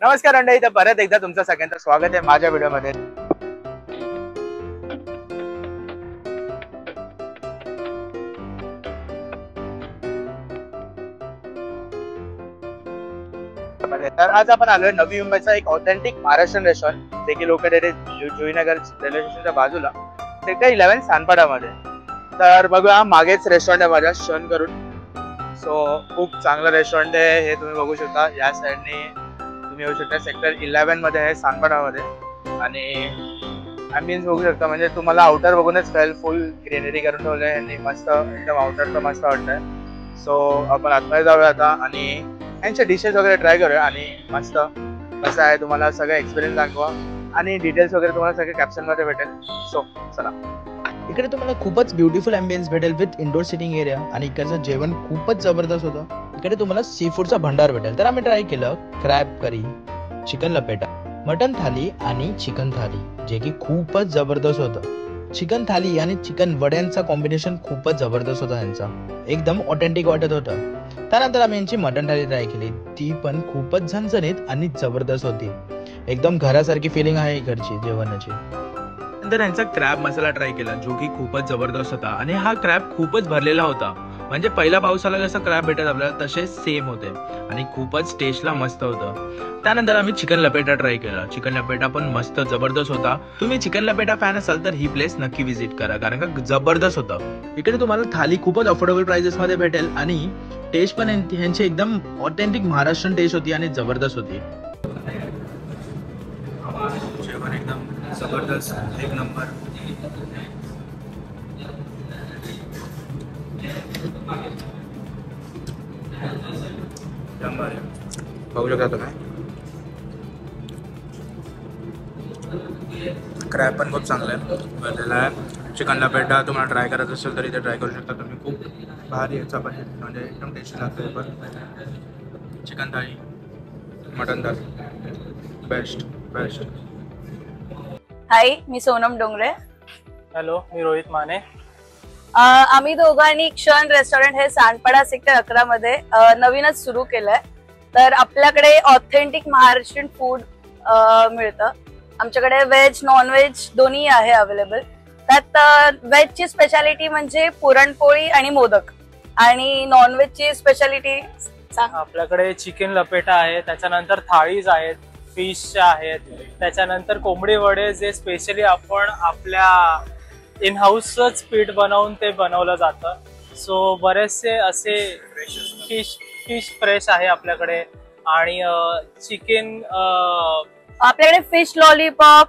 नमस्कार मंडळी, तर परत एकदा तुमचं सगळ्यांचं स्वागत आहे माझ्या व्हिडिओमध्ये। तर आज आपण आलोय नवी मुंबईचा एक ऑथेंटिक महाराष्ट्रीयन रेस्टॉरंट, जे की लोकेटेड आहे जुईनगर रेल्वे स्टेशनच्या बाजूला, सेक्टर 11 सानपाडामध्ये। तर बघूया, मागेच रेस्टॉरंट आहे माझ्या शन करून। सो खूप चांगलं रेस्टॉरंट आहे हे, तुम्ही बघू शकता। या साईडने तुम्ही येऊ शकता, सेक्टर 11 मध्ये आहे सानपाडामध्ये। आणि ॲम्बियन्स बघू शकता, म्हणजे तुम्हाला आउटर बघूनच कळेल, फुल ग्रीनरी करून ठेवलं आहे आणि मस्त एकदम आउटर तर मस्त वाटतंय। सो आपण आतमध्ये जाऊया आता आणि यांच्या डिशेस वगैरे ट्राय करूया आणि मस्त कसं आहे तुम्हाला सगळं एक्सपिरियन्स दाखवा आणि डिटेल्स वगैरे तुम्हाला सगळे कॅप्शनमध्ये भेटेल। सो चला, इकडे तुम्हाला खूपच ब्युटिफुल ॲम्बियन्स भेटेल विथ इंडोर सिटिंग एरिया आणि इकडचं जेवण खूपच जबरदस्त होतं। इकडे तुम्हाला सी फूडचा भंडार भेटेल। तर आम्ही ट्राय केलं क्रॅब करी, चिकन लपेटा, मटन थाली आणि चिकन थाली, जे की खूपच जबरदस्त होतं। चिकन थाली आणि चिकन वड्यांचा कॉम्बिनेशन खूपच जबरदस्त होता यांचा, एकदम ऑथेंटिक वाटत होतं। त्यानंतर आम्ही यांची मटन थाली ट्राय केली, ती पण खूपच झणझणीत आणि जबरदस्त होती। एकदम घरासारखी फिलिंग आहे इकडची जेवणाची। नंतर यांचा क्रॅब मसाला ट्राय केला, जो की खूपच जबरदस्त होता आणि हा क्रॅब खूपच भरलेला होता, म्हणजे पहिल्या पावसाला जसं क्रॅब भेटत आपल्याला तसे सेम होते आणि खूपच टेस्टला मस्त होतं। त्यानंतर आम्ही चिकन लपेटा ट्राय केला, चिकन लपेटा पण मस्त जबरदस्त होता। तुम्ही चिकन लपेटा फॅन असाल तर ही प्लेस नक्की विजिट करा, कारण का जबरदस्त होतं। इकडे तुम्हाला थाली खूपच अफोर्डेबल प्राइसेस मध्ये भेटेल आणि टेस्ट पण यांची एकदम ऑथेंटिक महाराष्ट्रीयन टेस्ट होती आणि जबरदस्त होती। जेवण एकदम जबरदस्त, एक नंबर। बघू शकता तुम्ही, क्रॅब पण खूप चांगलं आहे। चिकन लपेटा तुम्हाला ट्राय करायचं असेल तर इथे ट्राय करू शकता तुम्ही, खूप भारी आहे, चपाती म्हणजे एकदम टेस्टी लागते। पण चिकन थाळी, मटन थाळी बेस्ट बेस्ट। हाय, मी सोनम डोंगरे। हॅलो, मी रोहित माने। आम्ही दोघांनी क्षण रेस्टॉरंट हे सानपाडा सेक्टर 11 मध्ये नवीनच सुरू केलंय। तर आपल्याकडे ऑथेंटिक महाराष्ट्रीयन फूड मिळतं। आमच्याकडे व्हेज नॉन व्हेज दोन्ही आहे अवेलेबल। त्यात व्हेजची स्पेशालिटी म्हणजे पुरणपोळी आणि मोदक, आणि नॉन व्हेजची स्पेशालिटी आपल्याकडे चिकन लपेटा आहे, त्याच्यानंतर थाळीज आहेत, फिश आहेत, त्याच्यानंतर कोंबडी वडे, जे स्पेशली आपण आपल्या इन हाऊसच पीठ बनवून ते बनवलं जातं। सो बरेचसे असे फिश फ्रेश आहे आपल्याकडे। आणि चिकन, आपल्याकडे फिश लॉलीपॉप,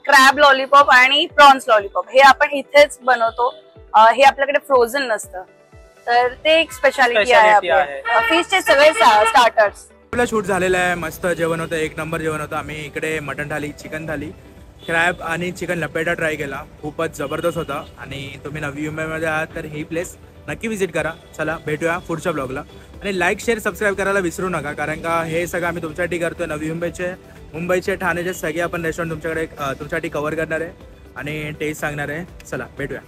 क्रॅब लॉलीपॉप आणि प्रॉन्स लॉलीपॉप हे आपण इथेच बनवतो। हे आपल्याकडे फ्रोझन नसतं, तर ते एक स्पेशालिटी आहे। फिशचे सगळे स्टार्टर्स आपलं शूट झालेलं आहे, मस्त जेवण होतं, एक नंबर जेवण होतं। आम्ही इकडे मटन थाली, चिकन थाली, क्रॅब आणि चिकन लपेटा ट्राय केला, खूपच जबरदस्त होता। आणि तुम्ही नवी मुंबईमध्ये आहात तर ही प्लेस नक्की विजिट करा। चला, भेटूया पुढच्या ब्लॉगला आणि लाईक शेअर सबस्क्राईब करायला विसरू नका, कारण का हे सगळं आम्ही तुमच्यासाठी करतोय। नवी मुंबईचे ठाण्याचे सगळे आपण रेस्टॉरंट तुमच्यासाठी कव्हर करणार आहे आणि टेस्ट सांगणार आहे। चला, भेटूया।